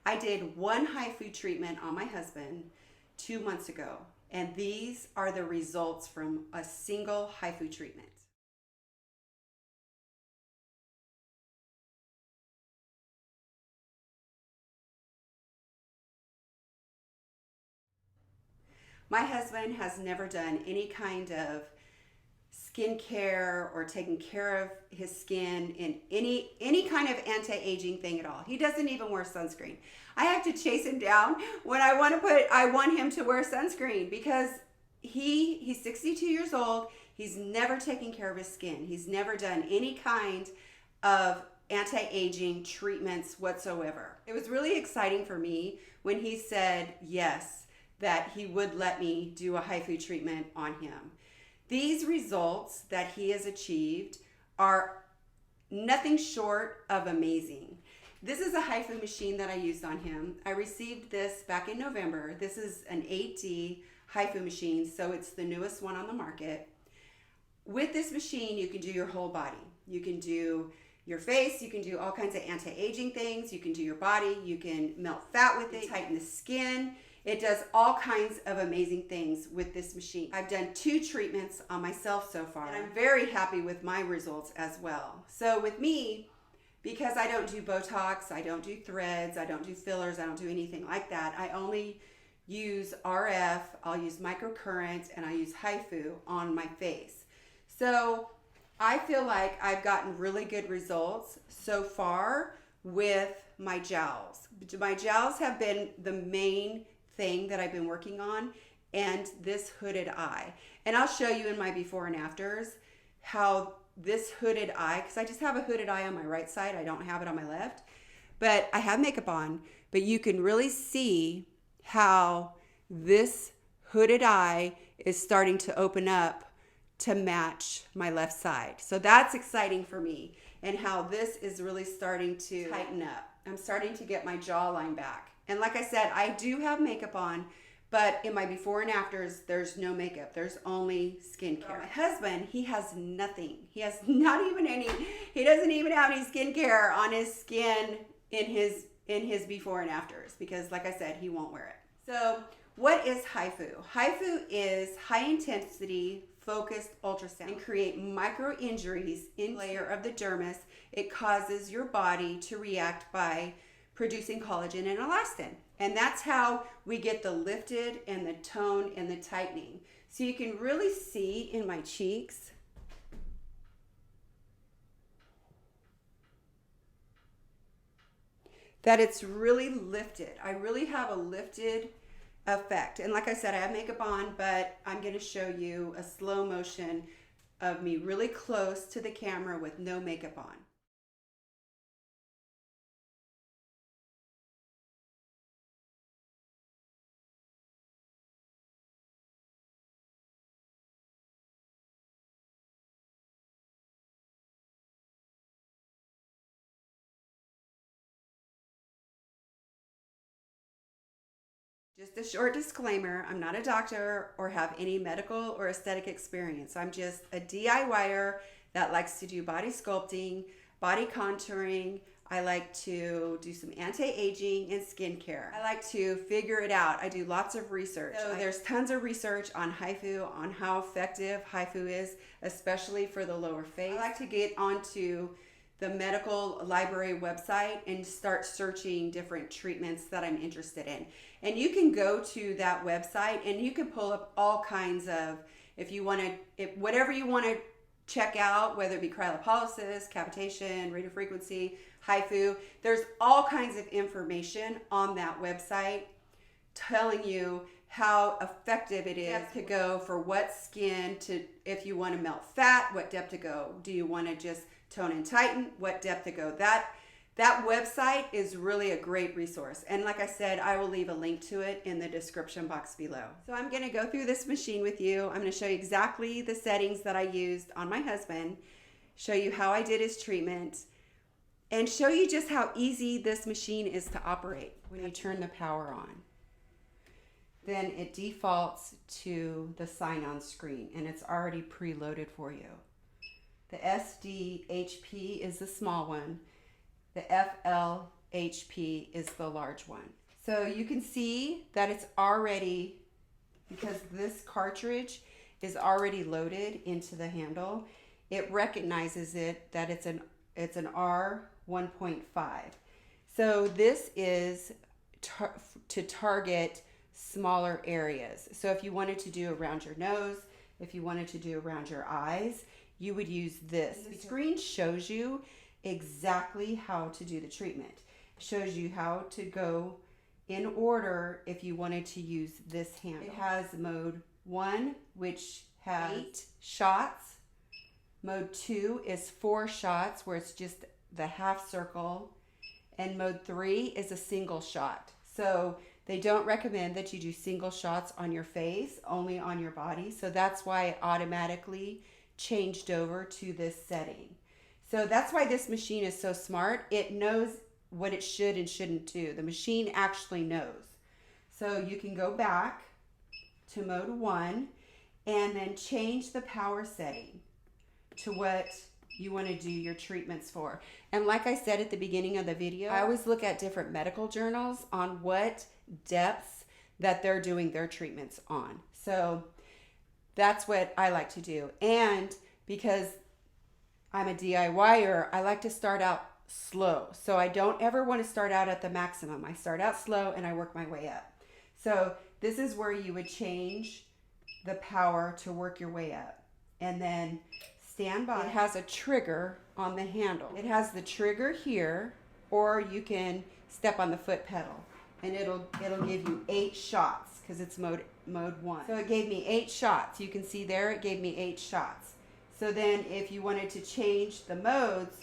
I did one HIFU treatment on my husband 2 months ago, and these are the results from a single HIFU treatment. My husband has never done any kind of skincare or taken care of his skin in any kind of anti-aging thing at all. He doesn't even wear sunscreen. I have to chase him down when I want him to wear sunscreen because he's 62 years old. He's never taken care of his skin. He's never done any kind of anti-aging treatments whatsoever. It was really exciting for me when he said yes, that he would let me do a HIFU treatment on him. These results that he has achieved are nothing short of amazing. This is a HIFU machine that I used on him. I received this back in November. This is an 8D HIFU machine, so it's the newest one on the market. With this machine, you can do your whole body. You can do your face, you can do all kinds of anti-aging things, you can do your body, you can melt fat with it, tighten the skin. It does all kinds of amazing things with this machine. I've done 2 treatments on myself so far, and I'm very happy with my results as well. So with me, because I don't do Botox, I don't do threads, I don't do fillers, I don't do anything like that, I only use RF, I'll use microcurrent, and I use HIFU on my face. So I feel like I've gotten really good results so far with my jowls. My jowls have been the main thing that I've been working on, and this hooded eye. And I'll show you in my before and afters how this hooded eye, because I just have a hooded eye on my right side, I don't have it on my left, but I have makeup on, but you can really see how this hooded eye is starting to open up to match my left side. So that's exciting for me, and how this is really starting to tighten up. I'm starting to get my jawline back. And like I said, I do have makeup on, but in my before and afters, there's no makeup. There's only skincare. My husband, he has nothing. He has not even any, he doesn't even have any skincare on his skin in his before and afters, because like I said, he won't wear it. So what is HIFU? HIFU is high intensity focused ultrasound and create micro injuries in the layer of the dermis. It causes your body to react by producing collagen and elastin. And that's how we get the lifted and the tone and the tightening. So you can really see in my cheeks that it's really lifted. I really have a lifted effect. And like I said, I have makeup on, but I'm gonna show you a slow motion of me really close to the camera with no makeup on. Just a short disclaimer, I'm not a doctor or have any medical or aesthetic experience. I'm just a DIYer that likes to do body sculpting, body contouring. I like to do some anti-aging and skincare. I like to figure it out. I do lots of research. So there's tons of research on HIFU, on how effective HIFU is, especially for the lower face. I like to get onto the medical library website and start searching different treatments that I'm interested in. And you can go to that website and you can pull up all kinds of, whatever you want to check out, whether it be cryolipolysis, cavitation, radiofrequency, HIFU, there's all kinds of information on that website telling you how effective it is to go for what skin to, if you want to melt fat, what depth to go. Do you want to just tone and tighten, what depth to go? That website is really a great resource. And like I said, I will leave a link to it in the description box below. So I'm gonna go through this machine with you. I'm gonna show you exactly the settings that I used on my husband, show you how I did his treatment, and show you just how easy this machine is to operate. When you turn the power on, then it defaults to the sign-on screen, and it's already preloaded for you. The SDHP is the small one. The HP is the large one. So you can see that it's already, because this cartridge is already loaded into the handle, it recognizes it that it's an R1.5. So this is to target smaller areas. So if you wanted to do around your nose, if you wanted to do around your eyes, you would use this. The screen shows you exactly how to do the treatment. It shows you how to go in order if you wanted to use this handle. It has mode 1, which has 8 shots. Mode 2 is 4 shots, where it's just the half circle. And mode 3 is a single shot. So they don't recommend that you do single shots on your face, only on your body. So that's why it automatically changed over to this setting. So that's why this machine is so smart. It knows what it should and shouldn't do. The machine actually knows. So you can go back to mode 1 and then change the power setting to what you want to do your treatments for. And like I said at the beginning of the video, I always look at different medical journals on what depths that they're doing their treatments on. So that's what I like to do. And because I'm a DIYer, I like to start out slow. So I don't ever want to start out at the maximum. I start out slow and I work my way up. So this is where you would change the power to work your way up. And then stand by. It has a trigger on the handle. It has the trigger here, or you can step on the foot pedal and it'll give you 8 shots because it's mode 1. So it gave me 8 shots. You can see there it gave me 8 shots. So then if you wanted to change the modes,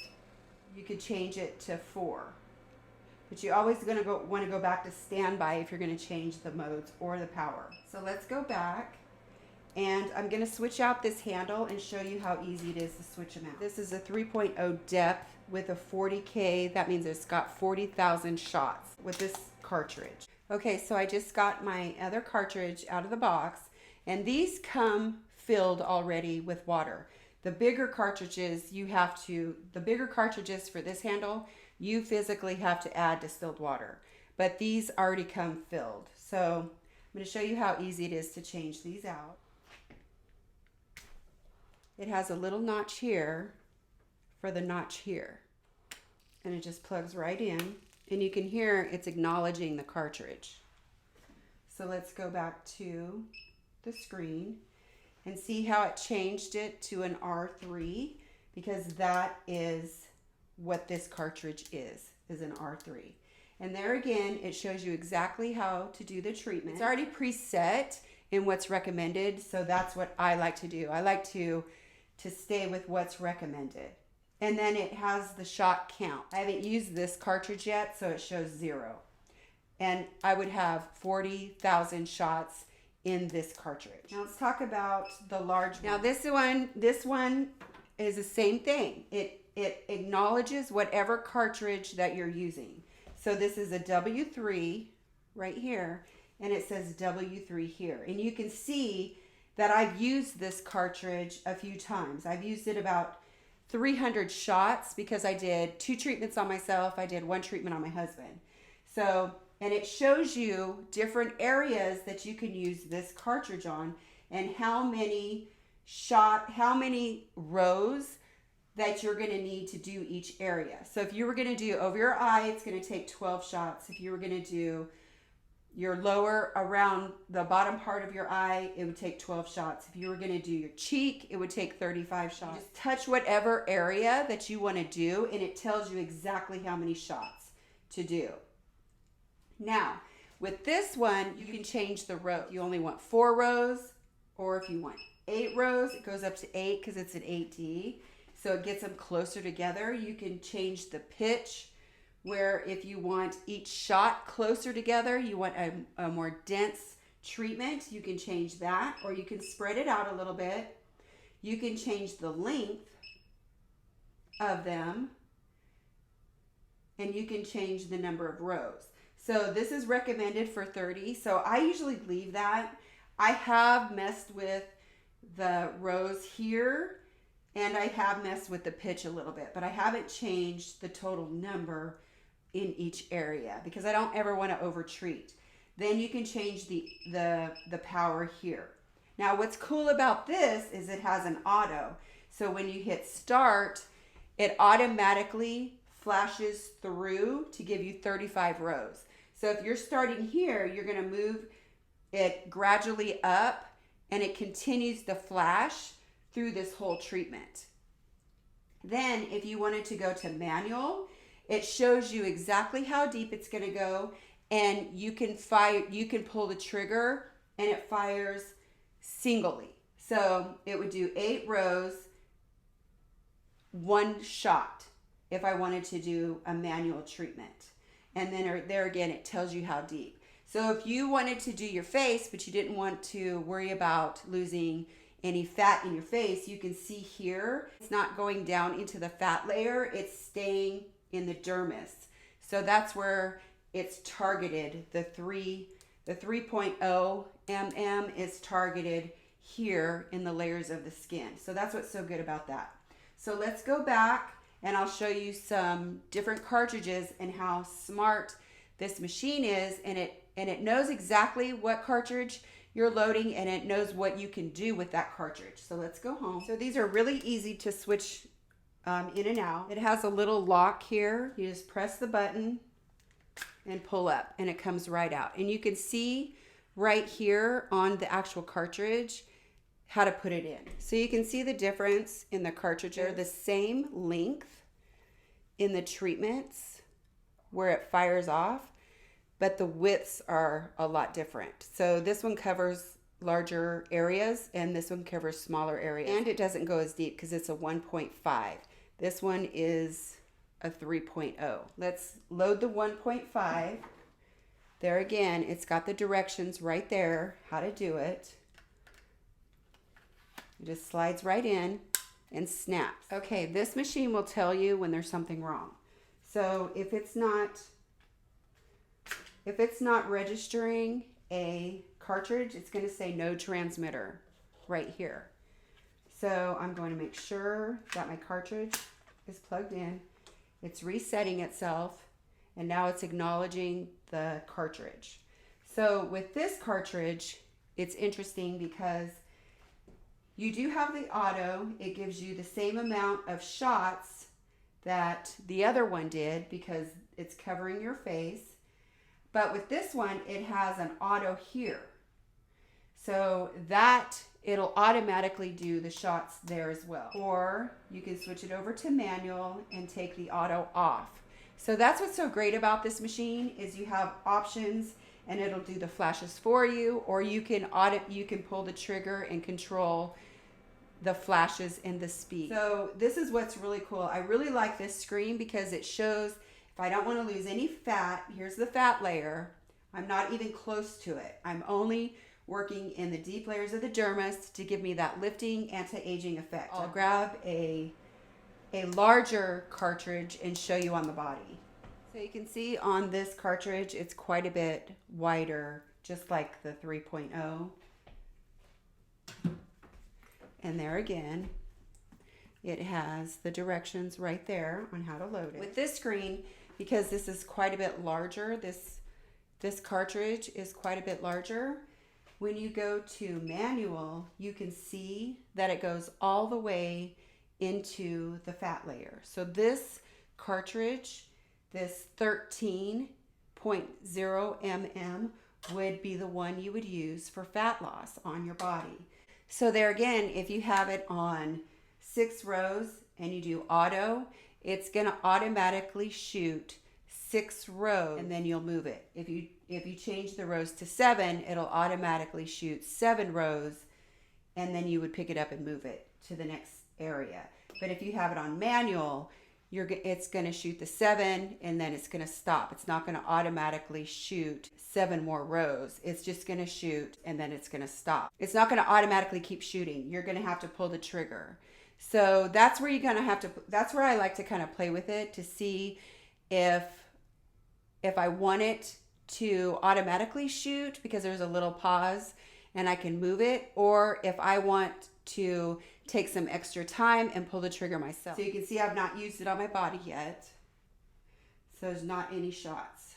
you could change it to 4. But you're always want to go back to standby if you're going to change the modes or the power. So let's go back. And I'm going to switch out this handle and show you how easy it is to switch them out. This is a 3.0 depth with a 40K. That means it's got 40,000 shots with this cartridge. Okay, so I just got my other cartridge out of the box, and these come filled already with water. The bigger cartridges for this handle, you physically have to add distilled water. But these already come filled. So I'm going to show you how easy it is to change these out. It has a little notch here for the notch here. And it just plugs right in. And you can hear it's acknowledging the cartridge. So let's go back to the screen and see how it changed it to an R3, because that is what this cartridge is an R3. And there again, it shows you exactly how to do the treatment. It's already preset in what's recommended, so that's what I like to do. I like to stay with what's recommended. And then it has the shot count. I haven't used this cartridge yet, so it shows 0. And I would have 40,000 shots in this cartridge. Now let's talk about the large one. Now this one is the same thing. It acknowledges whatever cartridge that you're using. So this is a W3 right here, and it says W3 here. And you can see that I've used this cartridge a few times. I've used it about 300 shots because I did 2 treatments on myself. I did 1 treatment on my husband. So, and it shows you different areas that you can use this cartridge on and how many rows that you're going to need to do each area. So if you were going to do over your eye, it's going to take 12 shots. If you were going to do your lower around the bottom part of your eye, it would take 12 shots. If you were going to do your cheek, it would take 35 shots. You just touch whatever area that you want to do, and it tells you exactly how many shots to do. Now, with this one, you can change the row. If you only want 4 rows, or if you want 8 rows, it goes up to 8 because it's an 8D. So it gets them closer together. You can change the pitch, where if you want each shot closer together, you want a more dense treatment, you can change that, or you can spread it out a little bit. You can change the length of them, and you can change the number of rows. So this is recommended for 30, so I usually leave that. I have messed with the rows here, and I have messed with the pitch a little bit, but I haven't changed the total number in each area because I don't ever want to over treat. Then you can change the power here. Now what's cool about this is it has an auto. So when you hit start, it automatically flashes through to give you 35 rows. So if you're starting here, you're going to move it gradually up and it continues the flash through this whole treatment. Then if you wanted to go to manual, it shows you exactly how deep it's going to go, and you can pull the trigger and it fires singly. So it would do 8 rows, 1 shot if I wanted to do a manual treatment. And then there again, it tells you how deep. So if you wanted to do your face, but you didn't want to worry about losing any fat in your face, you can see here, it's not going down into the fat layer, it's staying in the dermis. So that's where it's targeted. The 3.0 mm is targeted here in the layers of the skin. So that's what's so good about that. So let's go back and I'll show you some different cartridges and how smart this machine is, and it knows exactly what cartridge you're loading, and it knows what you can do with that cartridge. So let's go home. So these are really easy to switch in and out. It has a little lock here. You just press the button and pull up and it comes right out. And you can see right here on the actual cartridge how to put it in. So you can see the difference in the cartridge. They're the same length in the treatments where it fires off, but the widths are a lot different. So this one covers larger areas and this one covers smaller areas. And it doesn't go as deep because it's a 1.5. This one is a 3.0. Let's load the 1.5. There again, it's got the directions right there, how to do it. It just slides right in and snaps. Okay, this machine will tell you when there's something wrong. So if it's not registering a cartridge, it's going to say no transmitter right here. So I'm going to make sure that my cartridge is plugged in. It's resetting itself, and now it's acknowledging the cartridge. So with this cartridge, it's interesting because you do have the auto. It gives you the same amount of shots that the other one did because it's covering your face. But with this one, it has an auto here. So that it'll automatically do the shots there as well. Or you can switch it over to manual and take the auto off. So that's what's so great about this machine is you have options and it'll do the flashes for you, or you can pull the trigger and control the flashes and the speed. So this is what's really cool. I really like this screen because it shows if I don't want to lose any fat, here's the fat layer. I'm not even close to it. I'm only working in the deep layers of the dermis to give me that lifting anti-aging effect. I'll grab a larger cartridge and show you on the body. So you can see on this cartridge, it's quite a bit wider, just like the 3.0. And there again, it has the directions right there on how to load it. With this screen, because this is quite a bit larger, this cartridge is quite a bit larger. When you go to manual, you can see that it goes all the way into the fat layer. So this cartridge, this 13.0 mm would be the one you would use for fat loss on your body. So there again, if you have it on 6 rows and you do auto, it's going to automatically shoot 6 rows and then you'll move it. If you change the rows to 7, it'll automatically shoot 7 rows and then you would pick it up and move it to the next area. But if you have it on manual, it's going to shoot the 7 and then it's going to stop. It's not going to automatically shoot 7 more rows. It's just going to shoot and then it's going to stop. It's not going to automatically keep shooting. You're going to have to pull the trigger. So that's where you're going to have to, that's where I like to kind of play with it to see if I want it to automatically shoot because there's a little pause and I can move it, or if I want to take some extra time and pull the trigger myself. So you can see I've not used it on my body yet. So there's not any shots.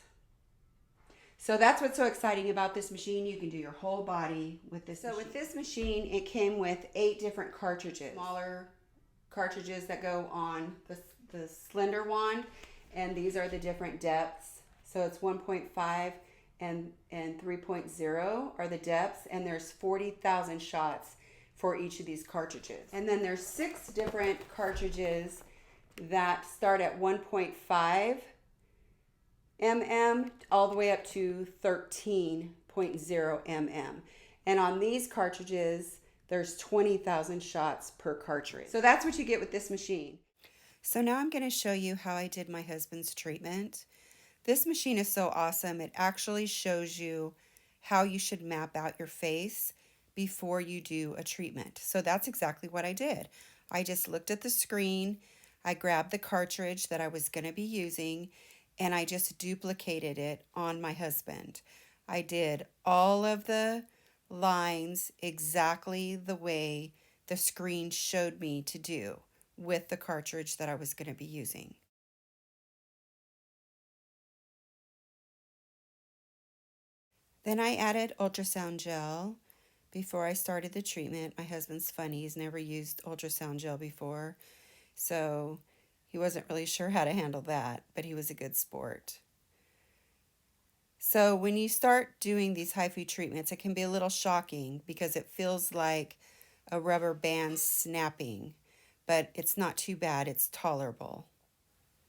So that's what's so exciting about this machine. You can do your whole body with this machine. With this machine, it came with 8 different cartridges. Smaller cartridges that go on the slender wand, and these are the different depths. So it's 1.5 and 3.0 are the depths, and there's 40,000 shots for each of these cartridges. And then there's 6 different cartridges that start at 1.5 mm all the way up to 13.0 mm. And on these cartridges, there's 20,000 shots per cartridge. So that's what you get with this machine. So now I'm going to show you how I did my husband's treatment. This machine is so awesome. It actually shows you how you should map out your face before you do a treatment. So that's exactly what I did. I just looked at the screen, I grabbed the cartridge that I was going to be using, and I just duplicated it on my husband. I did all of the lines exactly the way the screen showed me to do with the cartridge that I was going to be using. Then I added ultrasound gel before I started the treatment. My husband's funny. He's never used ultrasound gel before, so he wasn't really sure how to handle that, but he was a good sport. So when you start doing these HIFU treatments, it can be a little shocking because it feels like a rubber band snapping, but it's not too bad. It's tolerable.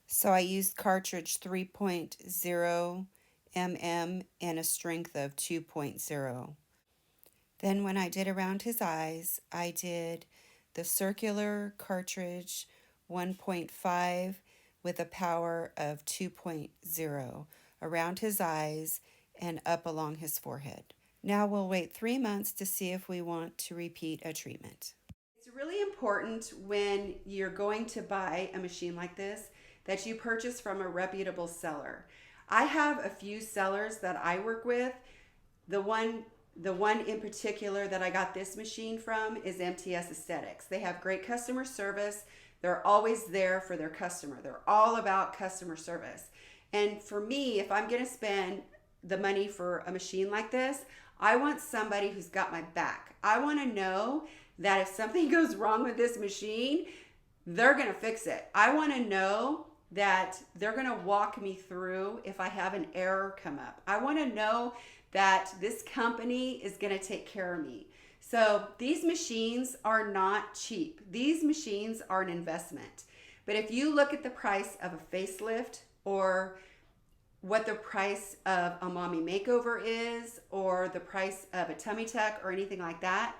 So I used cartridge 3.0 mm and a strength of 2.0. Then when I did around his eyes, I did the circular cartridge 1.5 with a power of 2.0 around his eyes and up along his forehead. Now we'll wait 3 months to see if we want to repeat a treatment. It's really important when you're going to buy a machine like this that you purchase from a reputable seller. I have a few sellers that I work with. The one in particular that I got this machine from is MTS Aesthetics. They have great customer service. They're always there for their customer. They're all about customer service. And for me, if I'm going to spend the money for a machine like this, I want somebody who's got my back. I want to know that if something goes wrong with this machine, they're going to fix it. I want to know that they're going to walk me through if I have an error come up. I want to know that this company is going to take care of me. So these machines are not cheap. These machines are an investment. But if you look at the price of a facelift, or what the price of a mommy makeover is, or the price of a tummy tuck or anything like that,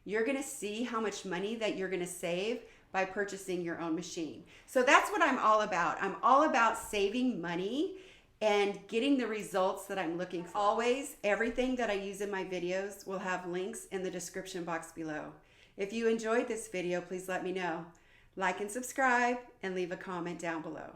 you're going to see how much money that you're going to save by purchasing your own machine. So that's what I'm all about. I'm all about saving money and getting the results that I'm looking for. Always, everything that I use in my videos will have links in the description box below. If you enjoyed this video, please let me know. Like and subscribe and leave a comment down below.